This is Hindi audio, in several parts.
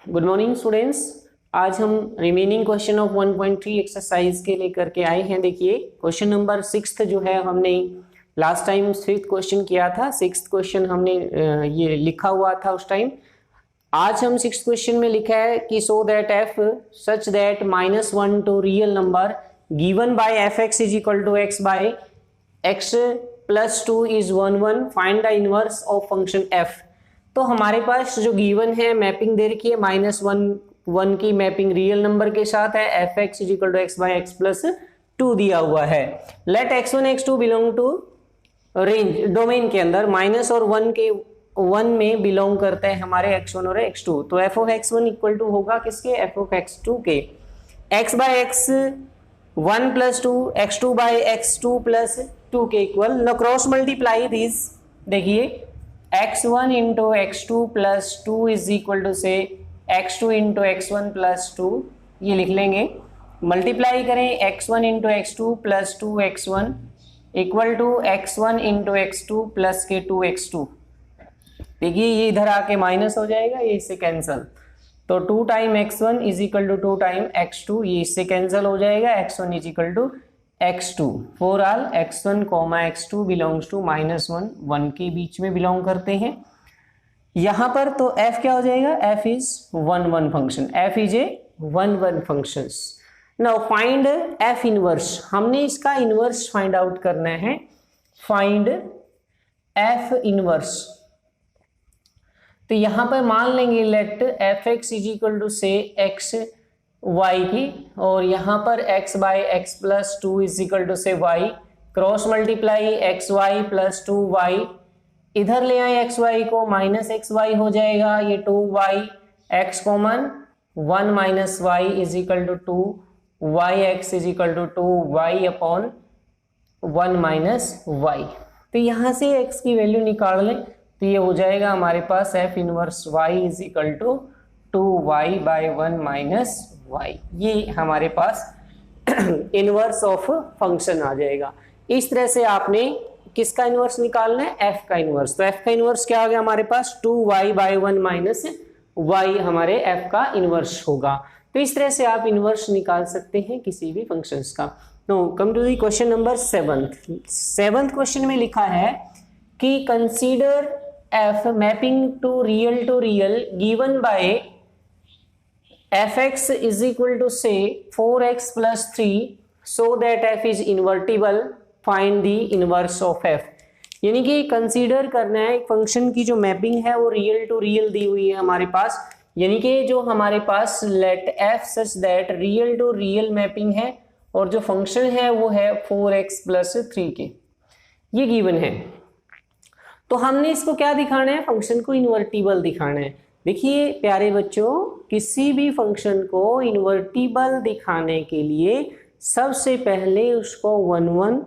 Good morning students. आज हम रिमेनिंग क्वेश्चन ऑफ 1.3 एक्सरसाइज के लेकर के आए हैं। देखिए क्वेश्चन नंबर 6 जो है हमने लास्ट टाइम 5th क्वेश्चन किया था। 6th क्वेश्चन हमने ये लिखा हुआ था उस टाइम। आज हम 6th क्वेश्चन में लिखा है कि so that f such that -1 to real number given by f x is equal to x by x plus 2 is 1 1 find the inverse of function f. तो हमारे पास जो गिवन है मैपिंग दे रखी है -1 की मैपिंग रियल नंबर के साथ है। F x is equal to x by x plus 2 दिया हुआ है। Let x1 x2 belong to range domain के अंदर माइनस और 1 में बिलोंग करते हैं हमारे x1 और x2। तो F of x1 equal to होगा किसके, एफ ऑफ x2 के। x by x 1 plus 2 x2 by x2 plus 2 के इक्वल। न क्रॉस मल्टीप्लाई दिस, देखिए x1 into x2 plus 2 is equal to से x2 इंटू x1 प्लस 2, ये लिख लेंगे। मल्टीप्लाई करें x1 into x2 plus 2x1 equal to x1 into x2 plus के 2x2। देखिए ये इधर आके माइनस हो जाएगा, ये इससे कैंसल। तो 2 time x1 is equal to 2 time x2, ये इससे कैंसल हो जाएगा। x1 is equal to x2 for all x1 x2 belongs to -1 1 के बीच में बिलोंग करते हैं यहां पर। तो f क्या हो जाएगा, f is 1 1 function, f is a 1 1 function. Now find f inverse, हमने इसका इनवर्स फाइंड आउट करना है। फाइंड f इनवर्स, तो यहां पर मान लेंगे let f x is equal to से एक्स y की, और यहाँ पर x by x plus 2 is equal to से y। Cross multiply x y plus 2y, इधर ले आए एक्स वाई को, माइनस एक्स वाई हो जाएगा, ये 2y x common 1 minus y is equal to 2 y x is equal to 2y upon 1 minus y. तो यहाँ से x की वैल्यू निकाल लें तो ये हो जाएगा हमारे पास f inverse y is equal to 2y by 1 minus y. ये हमारे पास इनवर्स ऑफ फंक्शन आ जाएगा। इस तरह से आपने किसका इनवर्स निकालना है, f का इनवर्स। तो f का इनवर्स क्या आ गया हमारे पास, 2y बाई 1 माइनस वाई हमारे f का इनवर्स होगा। तो इस तरह से आप इनवर्स निकाल सकते हैं किसी भी फंक्शंस का। No come to the question number 7th question में लिखा है कि consider f mapping to real given by fx is equal to say 4x plus 3 so that f is invertible, find the inverse of f। यानी कि कंसीडर करना है एक फंक्शन की जो मैपिंग है वो रियल टू रियल दी हुई है हमारे पास। यानी कि जो हमारे पास let f such that real to real mapping है और जो फंक्शन है वो है 4x plus 3 के, ये गिवन है। तो हमने इसको क्या दिखाना है, फंक्शन को इन्वर्टिबल दिखाना है। देखिए प्यारे बच्चों, किसी भी फंक्शन को इन्वर्टिबल दिखाने के लिए सबसे पहले उसको 1 1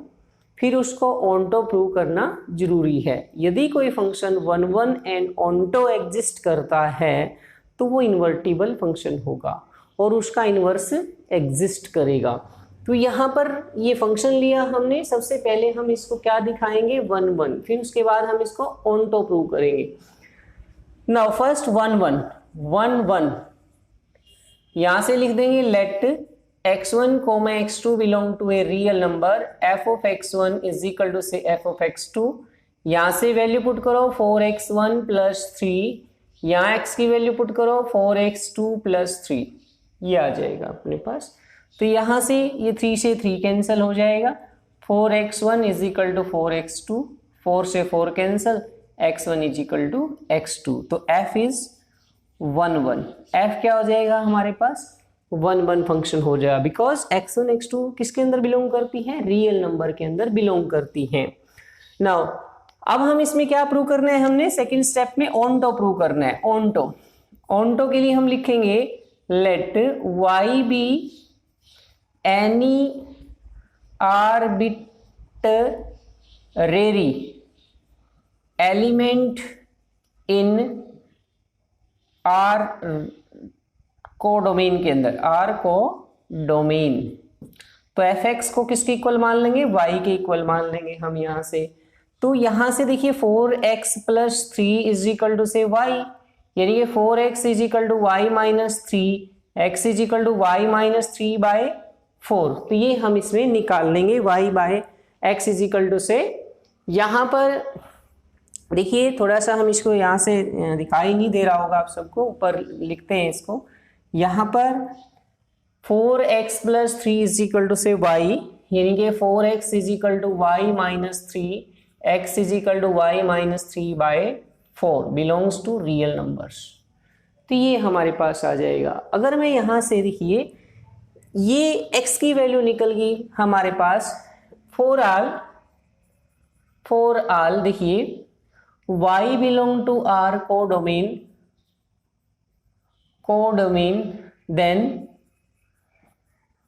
फिर उसको ऑन्टो प्रूव करना जरूरी है। यदि कोई फंक्शन 1 1 एंड ऑन्टो एग्जिस्ट करता है तो वो इन्वर्टिबल फंक्शन होगा और उसका इन्वर्स एग्जिस्ट करेगा। तो यहाँ पर ये फंक्शन लिया हमने, सबसे पहले हम इसको क्या दिखाएंगे 1 1, फिर उसके बाद हम इसको ऑन्टो प्रूव करेंगे। नाउ फर्स्ट 1 1 यहां से लिख देंगे let x1 x2 belong to a real number f of x1 is equal to से f ऑफ x2। यहां से वैल्यू पुट करो 4x1 प्लस 3, यहाँ x की वैल्यू पुट करो 4x2 प्लस 3, ये आ जाएगा अपने पास। तो यहां से ये 3 से 3 कैंसिल हो जाएगा, 4x1 is equal to 4x2, 4 से 4 cancel, x1 is equal to x2। तो f इज 1 1, f क्या हो जाएगा हमारे पास 1 1 फंक्शन हो जाएगा, बिकॉज x1 x2 किसके अंदर बिलोंग करती है, रियल नंबर के अंदर बिलोंग करती हैं। नाउ अब हम इसमें क्या प्रूव करना है, हमने सेकंड स्टेप में ऑन्टो प्रूव करना है। ऑन्टो के लिए हम लिखेंगे let y be any arbitrary element in R को डोमेन के अंदर, आर को डोमेन। तो एफ एक्स को किसके इक्वल मान लेंगे, y के इक्वल मान लेंगे हम यहां से। तो यहां से देखिए 4x plus 3 is equal to से y, यानी कि 4x is equal to y minus 3, x is equal to y minus 3/4। तो ये हम इसमें निकाल लेंगे y by x is equal to से, यहाँ पर देखिए थोड़ा सा हम इसको यहाँ से दिखाई नहीं दे रहा होगा आप सबको, ऊपर लिखते हैं इसको। यहाँ पर 4x plus 3 is equal to से y, यानी कि 4x is equal to y minus 3, x is equal to y minus 3/4 belongs to real numbers. तो ये हमारे पास आ जाएगा। अगर मैं यहाँ से देखिए ये x की वैल्यू निकल गई हमारे पास, फॉर आल देखिए y belong to R codomain,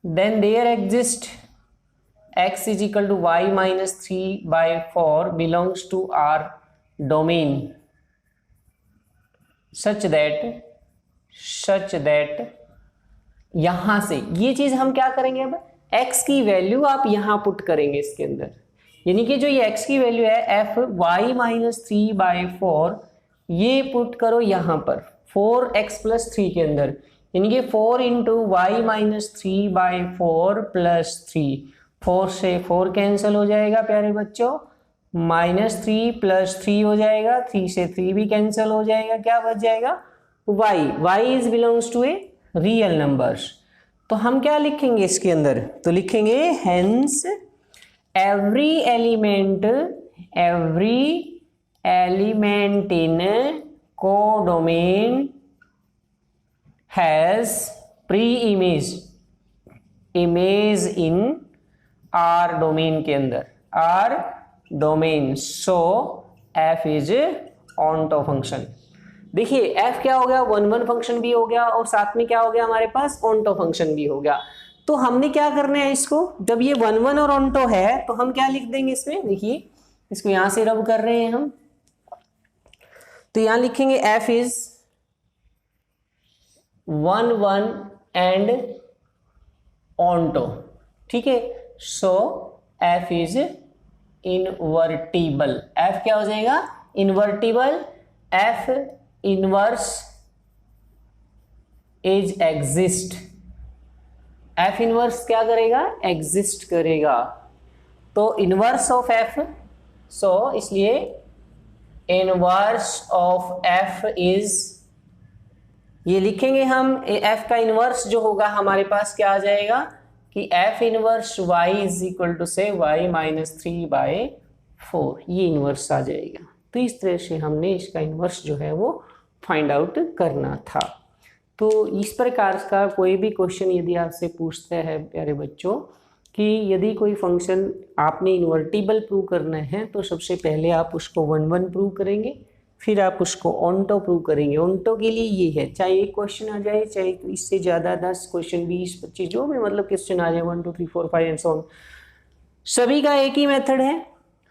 then there exist x is equal to y minus 3/4 belongs to our domain such that यहां से ये चीज हम क्या करेंगे, अब x की वैल्यू आप यहां पुट करेंगे इसके अंदर, यानी कि जो ये x की वैल्यू है f y माइनस 3/4 ये पुट करो यहां पर 4x प्लस 3 के अंदर, यानी कि 4 इंटू वाई माइनस 3/4 प्लस 3, 4 से 4 कैंसिल हो जाएगा प्यारे बच्चों, माइनस 3 प्लस 3 हो जाएगा, 3 से 3 भी कैंसिल हो जाएगा, क्या बच जाएगा y is belongs to a real numbers. तो हम क्या लिखेंगे इसके अंदर, तो लिखेंगे hence every element in codomain has pre-image in R domain के अंदर, R domain, so f is onto function. देखिए f क्या हो गया, 1 फंक्शन भी हो गया और साथ में क्या हो गया हमारे पास ऑनटो फंक्शन भी हो गया। तो हमने क्या करना है इसको, जब ये 1 और ऑनटो है तो हम क्या लिख देंगे इसमें, देखिए इसको यहां से रब कर रहे हैं हम, तो यहां लिखेंगे f इज 1 एंड ऑनटो, ठीक है। सो f इज इनवर्टिबल, f क्या हो जाएगा invertible, f inverse is exist, f inverse क्या करेगा एग्जिस्ट करेगा, तो इनवर्स ऑफ f, सो इसलिए इनवर्स ऑफ f इज, ये लिखेंगे हम f का इनवर्स जो होगा हमारे पास क्या आ जाएगा कि f inverse y is equal to से y माइनस 3/4, ये इनवर्स आ जाएगा। तो इस तरह से हमने इसका इनवर्स जो है वो फाइंड आउट करना था। तो इस प्रकार का कोई भी क्वेश्चन यदि आपसे पूछता है प्यारे बच्चों कि यदि कोई फंक्शन आपने इन्वर्टिबल प्रूव करना है तो सबसे पहले आप उसको 1 प्रूव करेंगे, फिर आप उसको ऑनटो प्रूव करेंगे। ऑनटो के लिए ये है, चाहे एक क्वेश्चन आ जाए चाहे इससे ज़्यादा 10 क्वेश्चन 20 25 जो भी मतलब क्वेश्चन आ जाए 1 2 3 4 5 एंड सो ऑन, सभी का एक ही मेथड है,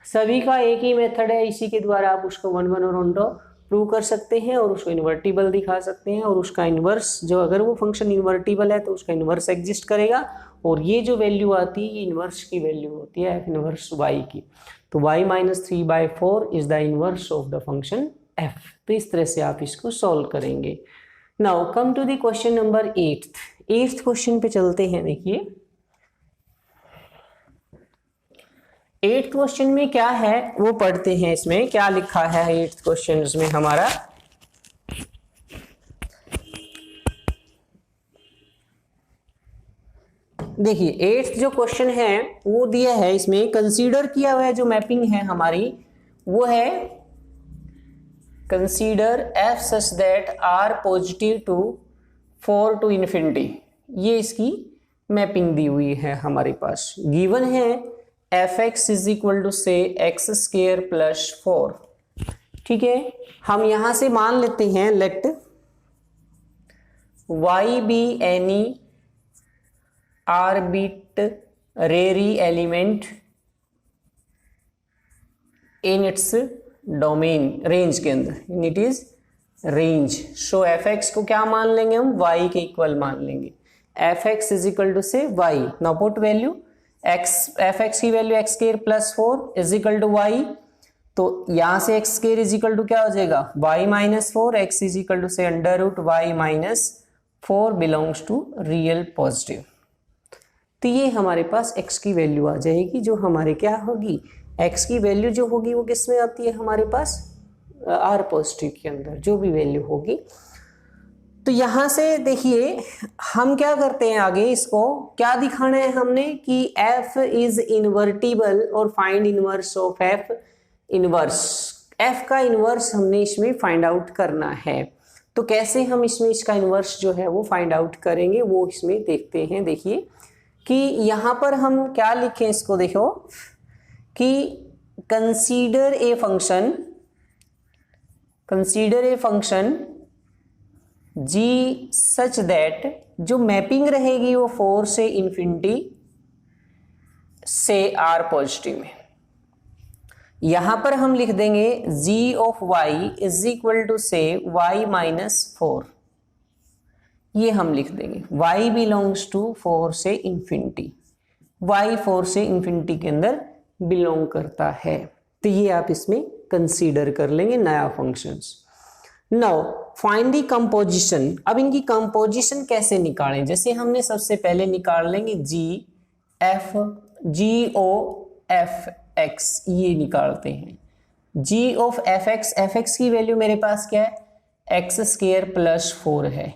सभी का एक ही मेथड है। इसी के द्वारा आप उसको 1 1 और ऑनटो प्रूव कर सकते हैं और उसको इन्वर्टिबल दिखा सकते हैं, और उसका इन्वर्स जो, अगर वो फंक्शन इन्वर्टिबल है तो उसका इन्वर्स एग्जिस्ट करेगा, और ये जो वैल्यू आती है ये इन्वर्स की वैल्यू होती है f इन्वर्स y की। तो y minus 3/4 is the inverse of the function f। तो इस तरह से आप इसको सॉल्व करेंगे। Now come to the question number 8th question पे चलते हैं। देखिए 8th क्वेश्चन में क्या है वो पढ़ते हैं। इसमें क्या लिखा है 8th क्वेश्चन में हमारा, देखिए 8th जो क्वेश्चन है वो दिया है, इसमें कंसीडर किया हुआ है जो मैपिंग है हमारी वो है consider f such that r positive to 4 to infinity। ये इसकी मैपिंग दी हुई है हमारे पास। गिवन है f(x) इज इक्वल टू से x स्क्वायर प्लस 4। ठीक है, हम यहां से मान लेते हैं let y be any arbitrary element in it's domain, range के अंदर, in it is range. So f(x) को क्या मान लेंगे हम, y के इक्वल मान लेंगे। f(x) इज इक्वल टू से y, now put value f(x) की वैल्यू x² plus 4 is equal to y। तो यहां से x square is equal to क्या हो जाएगा, y minus 4, x is equal to से under root y minus 4 belongs to real positive. तो ये हमारे पास x की वैल्यू आ जाएगी, जो हमारे क्या होगी, x की वैल्यू जो होगी वो किस में आती है हमारे पास, r पॉजिटिव के अंदर जो भी वैल्यू होगी। तो यहां से देखिए हम क्या करते हैं, आगे इसको क्या दिखाना है हमने कि f इज इनवर्टिबल और find inverse of f inverse, f का इनवर्स हमने इसमें फाइंड आउट करना है। तो कैसे हम इसमें इसका इनवर्स जो है वो फाइंड आउट करेंगे वो इसमें देखते हैं। देखिए कि यहां पर हम क्या लिखें, इसको देखो कि consider a function g such that, जो मैपिंग रहेगी वो 4 से इंफिनिटी से r पॉजिटिव में। यहां पर हम लिख देंगे g of y is equal to से y माइनस 4, ये हम लिख देंगे y बिलोंग्स टू 4 से इंफिनिटी, y 4 से इंफिनिटी के अंदर बिलोंग करता है। तो ये आप इसमें कंसीडर कर लेंगे नया functions. Now find the composition, अब इनकी कंपोजिशन कैसे निकालें, जैसे हमने सबसे पहले निकाल लेंगे g of fx, ये निकालते हैं g of fx की वैल्यू मेरे पास क्या है, एक्स स्क्वायर प्लस 4 है,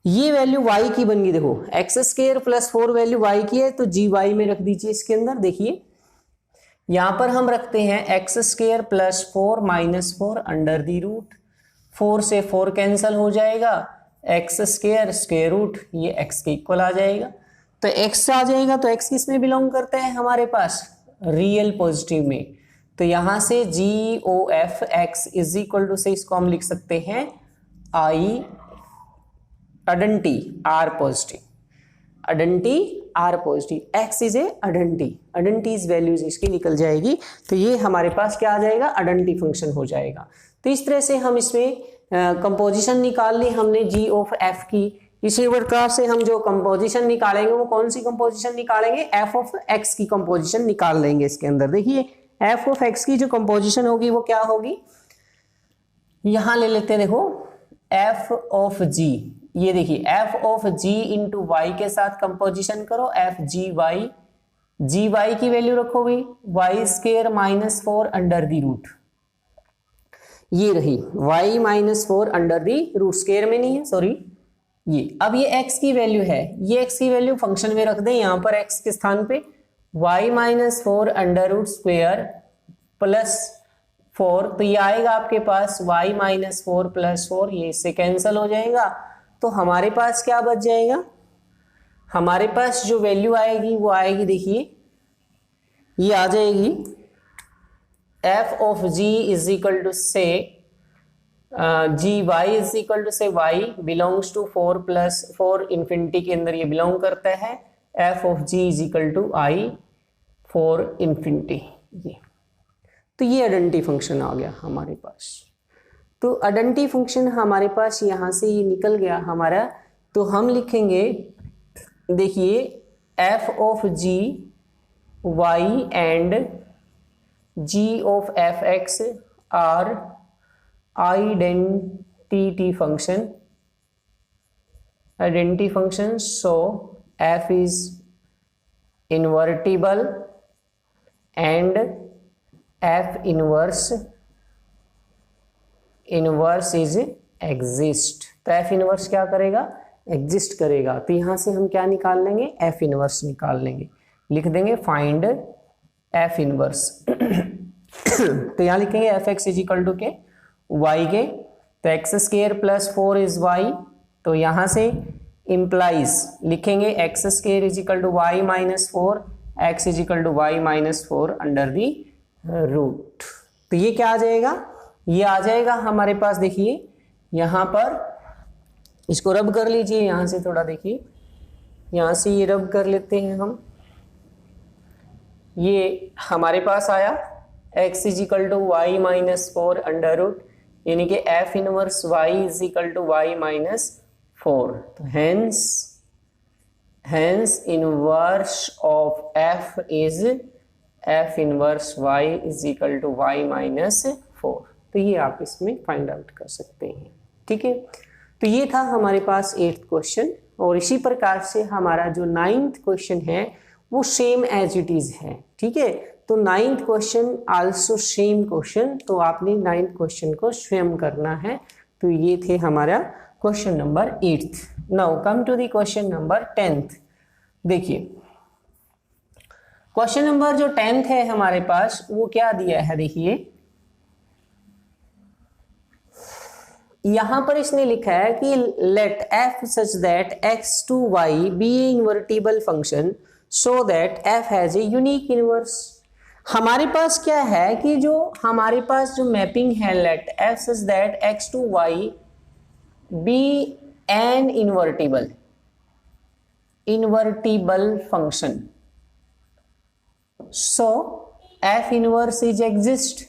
ये वैल्यू y की बन गई। देखो x square plus 4 value y की है, तो जी y में रख दीजिए इसके अंदर। देखिए यहां पर हम रखते हैं x square plus 4 minus 4 under the root, 4 से 4 कैंसिल हो जाएगा, एक्स स्क्वायर स्क्वायर रूट, ये x के इक्वल आ जाएगा। तो x आ जाएगा, तो x किस में बिलोंग करता है हमारे पास, रियल पॉजिटिव में। तो यहां से g o f x is equal to से इसको हम लिख सकते हैं I identity R positive, identity R positive, x is a identities values इसकी निकल जाएगी। तो ये हमारे पास क्या आ जाएगा, आइडेंटिटी फंक्शन हो जाएगा। तो इस तरह से हम इसमें कंपोजिशन निकाल ली हमने जी ऑफ एफ की। इसी प्रकार से हम जो कंपोजिशन निकालेंगे वो कौन सी कंपोजिशन निकालेंगे, एफ ऑफ एक्स की कंपोजिशन निकाल लेंगे इसके अंदर। देखिए एफ ऑफ एक्स की जो कंपोजिशन होगी वो क्या होगी, यहां ले लेते हैं, देखो एफ ऑफ जी, ये देखिए f of g into y के साथ कंपोजिशन करो, एफ जी वाई की वैल्यू रखो भाई y square minus 4 under the root, ये रही y minus 4 under the root, square में नहीं है सॉरी, ये अब ये x की वैल्यू है, ये x की वैल्यू फंक्शन में रख दें यहां पर x के स्थान पे, y minus 4 under root square plus 4, तो ये आएगा आपके पास y माइनस 4 प्लस 4, ये इससे कैंसिल हो जाएगा। तो हमारे पास क्या बच जाएगा, हमारे पास जो वैल्यू आएगी वो आएगी, देखिए ये आ जाएगी f of g is equal to से g y is equal to से y belongs to 4 plus 4 infinity के अंदर ये बिलोंग करता है, f of g is equal to i 4 infinity. ये तो ये आइडेंटिटी फंक्शन आ गया हमारे पास। तो आइडेंटिटी फंक्शन हमारे पास यहाँ से ये निकल गया हमारा। तो हम लिखेंगे, देखिए f of g y and g of f x are identity function, so f is invertible and f inverse is exist। तो f inverse क्या करेगा, एग्जिस्ट करेगा। तो यहां से हम क्या निकाल लेंगे, f inverse निकाल लेंगे, लिख देंगे फाइंड f inverse तो यहां लिखेंगे f x is equal to के y के, तो x square plus 4 is y, तो यहां से इंप्लाइज लिखेंगे x square is equal to y minus 4, x is equal to y minus 4 under the root. तो ये क्या आ जाएगा, ये आ जाएगा हमारे पास, देखिए यहां पर इसको रब कर लीजिए, यहां से थोड़ा देखिए, यहां से ये रब कर लेते हैं हम, ये हमारे पास आया x is equal to y minus 4 under root, यानी कि f inverse y is equal to y minus 4। तो hence inverse of f is f inverse y is equal to y minus 4। तो ये आप इसमें फाइंड आउट कर सकते हैं। ठीक है, तो ये था हमारे पास 8th क्वेश्चन, और इसी प्रकार से हमारा जो 9th क्वेश्चन है वो सेम एज इट इज है। ठीक है, तो 9th question also same question, तो आपने 9th क्वेश्चन को स्वयं करना है। तो ये थे हमारा question number 8th। Now come to the question number 10th। देखिए क्वेश्चन नंबर जो 10th है हमारे पास वो क्या दिया है, देखिए यहां पर इसने लिखा है कि let f such that x to y be a invertible function so that f has a unique inverse। हमारे पास क्या है कि जो हमारे पास जो मैपिंग है let f such that x to y be an invertible function so f inverse is exist।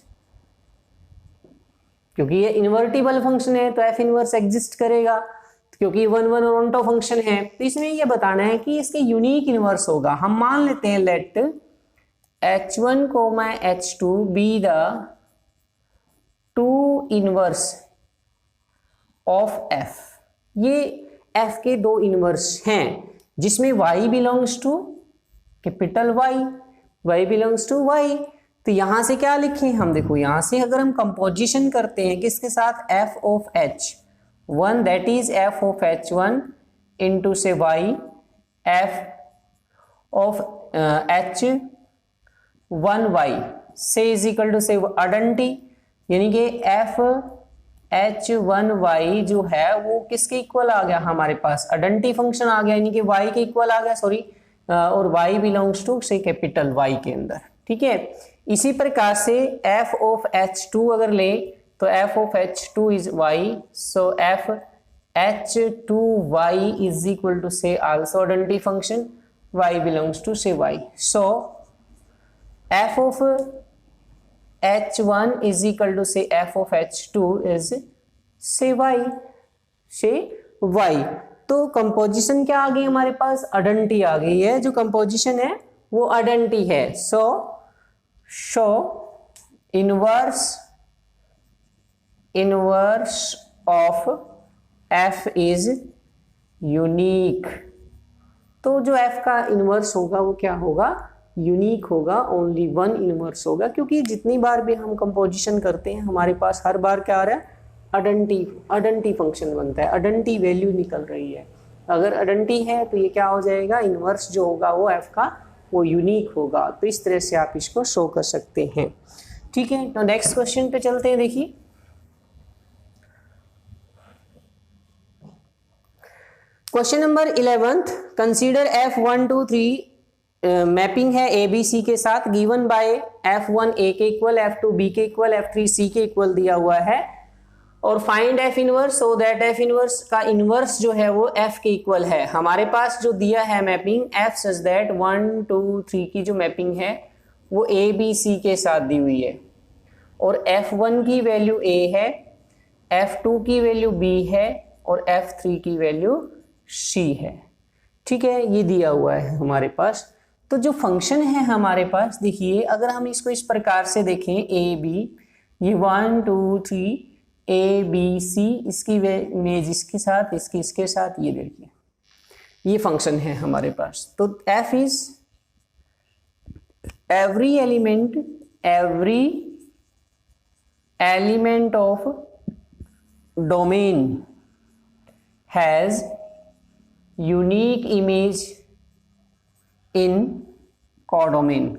क्योंकि ये इन्वर्टिबल फंक्शन है तो एफ इनवर्स एग्जिस्ट करेगा, क्योंकि 1 1 और ऑन्टो फंक्शन है। तो इसमें ये बताना है कि इसके यूनिक इनवर्स होगा। हम मान लेते हैं let h1 h2 be the two inverse of f। ये f के दो इनवर्स हैं जिसमें y belongs to capital y belongs to y। तो यहां से क्या लिखें हम, देखो यहां से अगर हम कंपोजिशन करते हैं किसके साथ, f of h1 that is f of h1 into से y f ऑफ h1y से इज इक्वल टू से आइडेंटिटी, यानी कि f h1y जो है वो किसके इक्वल आ गया हमारे पास, आइडेंटिटी फंक्शन आ गया, यानी कि y के इक्वल आ गया, सॉरी, और y बिलोंग्स टू से कैपिटल Y के अंदर। ठीक है, इसी प्रकार से f ऑफ h2 अगर ले तो f of h2 is y, so f h2y is equal to से also identity function y belongs to से y। So f of h1 is equal to से f ऑफ h2 इज से y। तो कंपोजिशन क्या आ गई हमारे पास, आइडेंटिटी आ गई है। जो कंपोजिशन है वो आइडेंटिटी है। सो inverse of f is unique. तो जो f का इनवर्स होगा वो क्या होगा, यूनिक होगा, ओनली वन इनवर्स होगा, क्योंकि जितनी बार भी हम कंपोजिशन करते हैं हमारे पास हर बार क्या आ रहा है, आइडेंटिटी फंक्शन बनता है, आइडेंटिटी वैल्यू निकल रही है। अगर आइडेंटिटी है तो ये क्या हो जाएगा, इनवर्स जो होगा वो f का वो यूनिक होगा। तो इस तरह से आप इसको शो कर सकते हैं। ठीक है, तो नेक्स्ट क्वेश्चन पे चलते हैं। देखिए question number 11th, consider f1 2 3 mapping है ABC के साथ, गिवन बाय f1 A के इक्वल, f2 B के इक्वल, f3 C के इक्वल दिया हुआ है, और find f inverse so that f inverse का इनवर्स जो है वो f के इक्वल है। हमारे पास जो दिया है मैपिंग f सच दैट 1 2 3 की जो मैपिंग है वो A B C के साथ दी हुई है, और f1 की वैल्यू A है, f2 की वैल्यू B है, और f3 की वैल्यू C है। ठीक है, ये दिया हुआ है हमारे पास। तो जो फंक्शन है हमारे पास, देखिए अगर हम इसको इस प्रकार से देखें, ए बी, ये 1 2 3 ए बी सी, इसकी इमेज इसके साथ, इसकी इसके साथ, ये देखिए ये फंक्शन है हमारे पास। तो f is every element of domain has unique image in codomain,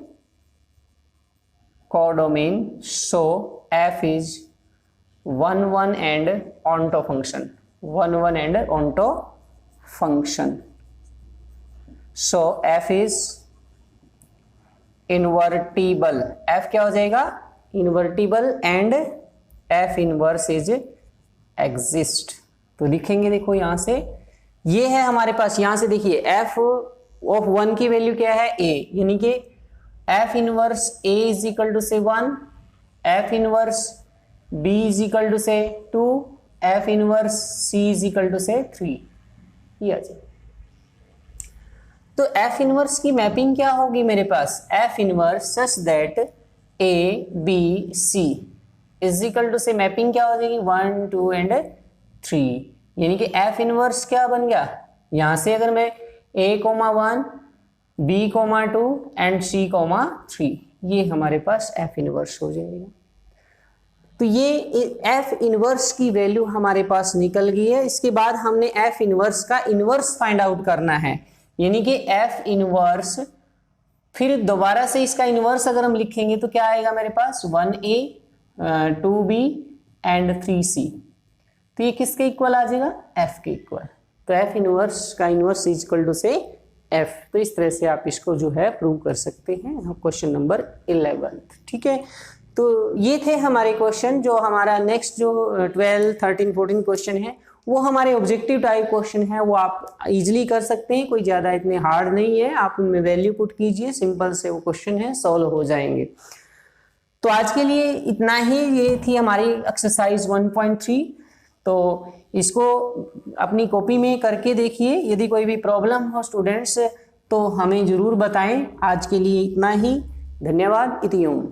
so f is 1 1 and onto function, 1 1 and onto function, so f is invertible, f क्या हो जाएगा, invertible, and f inverse is exist। तो लिखेंगे, देखो यहां से ये है हमारे पास, यहां से देखिए f ऑफ 1 की वैल्यू क्या है, a, यानी कि f inverse a is equal to से 1, f inverse b is equal to से 2, f inverse c is equal to से 3। ये आ जाए। तो एफ इनवर्स की मैपिंग क्या होगी मेरे पास, f inverse such that A B C is equal to से मैपिंग क्या हो जाएगी 1 2 एंड 3, यानी कि एफ इनवर्स क्या बन गया, यहां से अगर मैं a,1 b,2 एंड c,3 ये हमारे पास एफ इनवर्स हो जाएगा। तो ये एफ इनवर्स की वैल्यू हमारे पास निकल गई है। इसके बाद हमने एफ इनवर्स का इनवर्स फाइंड आउट करना है, यानी कि एफ इनवर्स, फिर दोबारा से इसका इनवर्स अगर हम लिखेंगे तो क्या आएगा मेरे पास 1a 2b एंड 3c, तो ये किसके इक्वल आ जाएगा, एफ के इक्वल। तो एफ इनवर्स का इनवर्स इज इक्वल टू से एफ। तो इस तरह से आप इसको जो है प्रूव कर सकते हैं क्वेश्चन नंबर 11। ठीक है, तो ये थे हमारे क्वेश्चन। जो हमारा नेक्स्ट जो 12 13 14 क्वेश्चन है वो हमारे ऑब्जेक्टिव टाइप क्वेश्चन है, वो आप इजीली कर सकते हैं, कोई ज़्यादा इतने हार्ड नहीं है। आप उनमें वैल्यू पुट कीजिए, सिंपल से वो क्वेश्चन है सॉल्व हो जाएंगे। तो आज के लिए इतना ही, ये थी हमारी एक्सरसाइज 1.3। तो इसको अपनी कॉपी में करके देखिए, यदि कोई भी प्रॉब्लम हो स्टूडेंट्स तो हमें ज़रूर बताएं। आज के लिए इतना ही, धन्यवाद। इति ओम।